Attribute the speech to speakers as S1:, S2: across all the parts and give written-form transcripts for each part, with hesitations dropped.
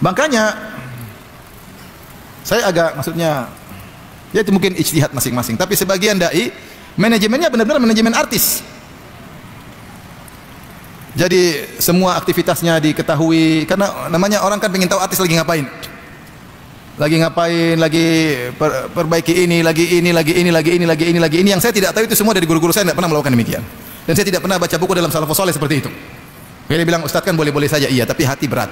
S1: Makanya saya agak, maksudnya ya itu mungkin ijtihad masing-masing, tapi sebagian dai manajemennya benar-benar manajemen artis. Jadi semua aktivitasnya diketahui, karena namanya orang kan pengen tahu artis lagi ngapain. Lagi ngapain, lagi perbaiki ini, lagi ini, lagi ini, lagi ini, lagi ini, lagi ini. Yang saya tidak tahu itu semua dari guru-guru saya, tidak pernah melakukan demikian. Dan saya tidak pernah baca buku dalam salafus saleh seperti itu. Dia bilang, Ustaz kan boleh-boleh saja, iya, tapi hati berat.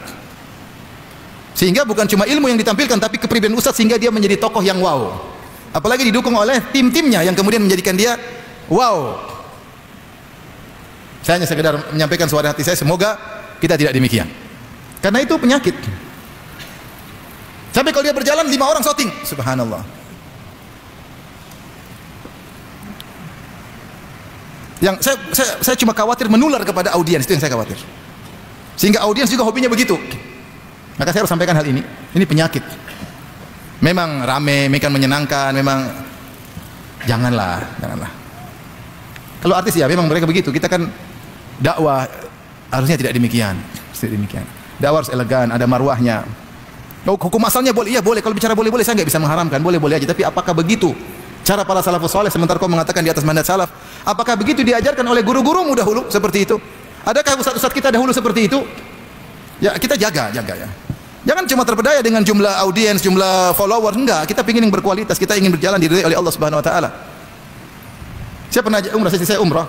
S1: Sehingga bukan cuma ilmu yang ditampilkan, tapi kepribadian Ustaz sehingga dia menjadi tokoh yang wow. Apalagi didukung oleh tim-timnya yang kemudian menjadikan dia wow. Saya hanya sekedar menyampaikan suara hati saya, semoga kita tidak demikian. Karena itu penyakit. Sampai kalau dia berjalan 5 orang shouting, subhanallah. Yang saya cuma khawatir menular kepada audiens, itu yang saya khawatir. Sehingga audiens juga hobinya begitu. Maka saya harus sampaikan hal ini. Ini penyakit. Memang rame, memang menyenangkan, memang janganlah. Kalau artis ya memang mereka begitu. Kita kan dakwah harusnya tidak demikian. Tidak demikian. Dakwah harus elegan, ada marwahnya. Hukum asalnya boleh, iya boleh. Kalau bicara boleh-boleh, saya nggak bisa mengharamkan. Boleh-boleh aja. Tapi apakah begitu cara para salafus saleh sementara kau mengatakan di atas manhaj salaf? Apakah begitu diajarkan oleh guru-gurumu dahulu seperti itu? Adakah ustaz-ustaz kita dahulu seperti itu? Ya kita jaga ya. Jangan cuma terpedaya dengan jumlah audiens, jumlah followers, enggak. Kita ingin yang berkualitas, kita ingin berjalan diridhai oleh Allah Subhanahu wa taala. Saya pernah umrah, saya umrah.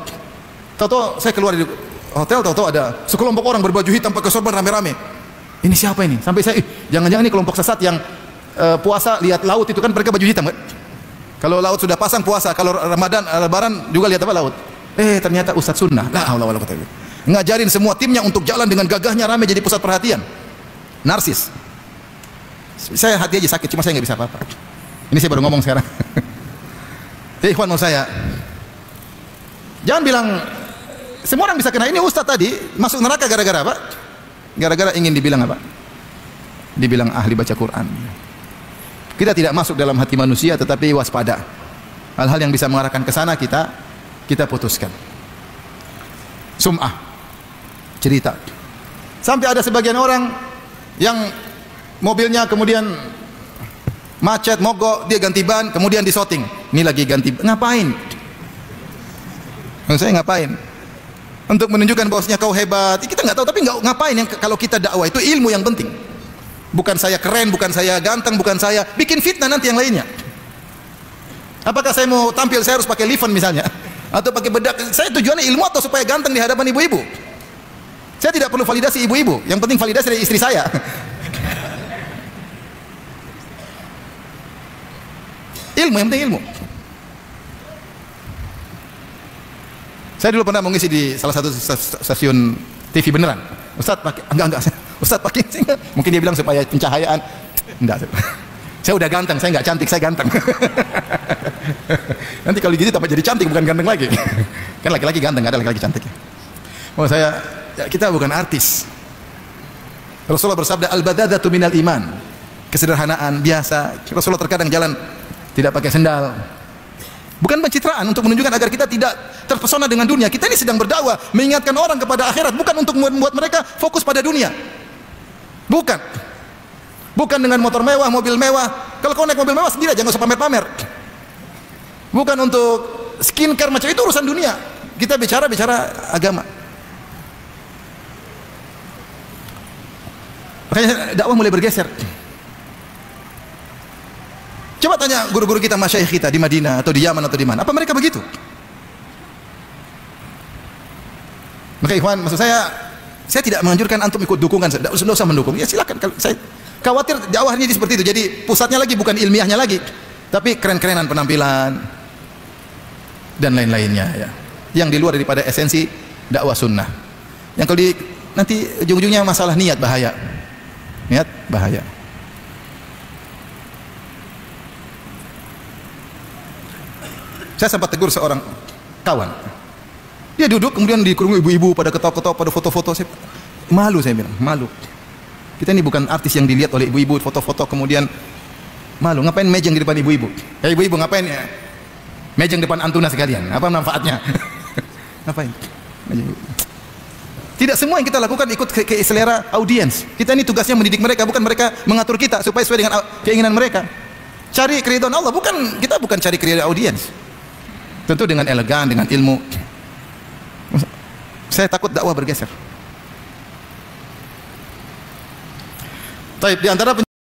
S1: Tahu-tahu saya keluar dari hotel, tahu-tahu ada sekelompok orang berbaju hitam pakai sorban rame-rame. Ini siapa ini? Sampai saya, jangan-jangan ini kelompok sesat yang puasa lihat laut itu kan mereka baju hitam kan? Kalau laut sudah pasang puasa, kalau Ramadan, Lebaran juga lihat apa laut. Ternyata ustaz sunnah. La haula wala quwwata illa billah. Ngajarin semua timnya untuk jalan dengan gagahnya, rame jadi pusat perhatian. Narsis. Saya hati aja sakit, cuma saya nggak bisa apa-apa. Ini saya baru ngomong sekarang. Ikhwan mau saya, jangan bilang semua orang bisa kena. Ini ustaz tadi masuk neraka gara-gara apa? Gara-gara ingin dibilang apa? Dibilang ahli baca Quran. Kita tidak masuk dalam hati manusia, tetapi waspada. Hal-hal yang bisa mengarahkan ke sana kita putuskan. Sum'ah, cerita. Sampai ada sebagian orang yang mobilnya kemudian macet, mogok, dia ganti ban, kemudian disoting. Ini lagi ganti ban. Ngapain? Saya ngapain? Untuk menunjukkan bahwasanya kau hebat. Kita nggak tahu, tapi nggak ngapain. Yang kalau kita dakwah itu ilmu yang penting. Bukan saya keren, bukan saya ganteng, bukan saya bikin fitnah nanti yang lainnya. Apakah saya mau tampil saya harus pakai liven misalnya, atau pakai bedak? Saya tujuannya ilmu atau supaya ganteng di hadapan ibu-ibu? Saya tidak perlu validasi ibu-ibu. Yang penting validasi dari istri saya. Ilmu, yang penting ilmu. Saya dulu pernah mengisi di salah satu stasiun TV beneran. Ustaz pakai, enggak. Ustaz pakai, mungkin dia bilang supaya pencahayaan. Enggak. Saya udah ganteng, saya enggak cantik, saya ganteng. Nanti kalau gitu tambah jadi cantik, bukan ganteng lagi. Kan laki-laki ganteng, enggak ada laki-laki cantik. Oh saya, ya, kita bukan artis. Rasulullah bersabda, al-badadatu minal iman. Kesederhanaan biasa. Rasulullah terkadang jalan tidak pakai sendal. Bukan pencitraan, untuk menunjukkan agar kita tidak terpesona dengan dunia. Kita ini sedang berdakwah, mengingatkan orang kepada akhirat, bukan untuk membuat mereka fokus pada dunia. Bukan dengan motor mewah, mobil mewah. Kalau kau naik mobil mewah sendiri, jangan usah pamer-pamer. Bukan untuk skincare macam itu, urusan dunia. Kita bicara agama. Makanya dakwah mulai bergeser. Coba tanya guru-guru kita, masyayikh kita di Madinah atau di Yaman atau di mana, apa mereka begitu? Maka ikhwan, maksud saya tidak menganjurkan antum ikut dukungan, tidak usah mendukung. Ya silakan, saya khawatir dakwahnya seperti itu. Jadi pusatnya lagi bukan ilmiahnya lagi, tapi keren-kerenan penampilan dan lain-lainnya ya. Yang di luar daripada esensi dakwah sunnah. Yang kalau nanti ujung-ujungnya masalah niat bahaya. Niat bahaya. Saya sempat tegur seorang kawan. Dia duduk kemudian dikurungi ibu-ibu pada ketawa-ketawa, pada foto-foto. Malu, saya bilang, malu. Kita ini bukan artis yang dilihat oleh ibu-ibu, foto-foto kemudian malu. Ngapain mejeng di depan ibu-ibu? Ya ibu-ibu ngapain ya? Mejeng depan antuna sekalian. Apa manfaatnya? Ngapain? Tidak semua yang kita lakukan ikut ke selera audiens. Kita ini tugasnya mendidik mereka, bukan mereka mengatur kita supaya sesuai dengan keinginan mereka. Cari keridhaan Allah, kita bukan cari keridhaan audiens. Tentu dengan elegan, dengan ilmu. Saya takut dakwah bergeser. Taib, di antara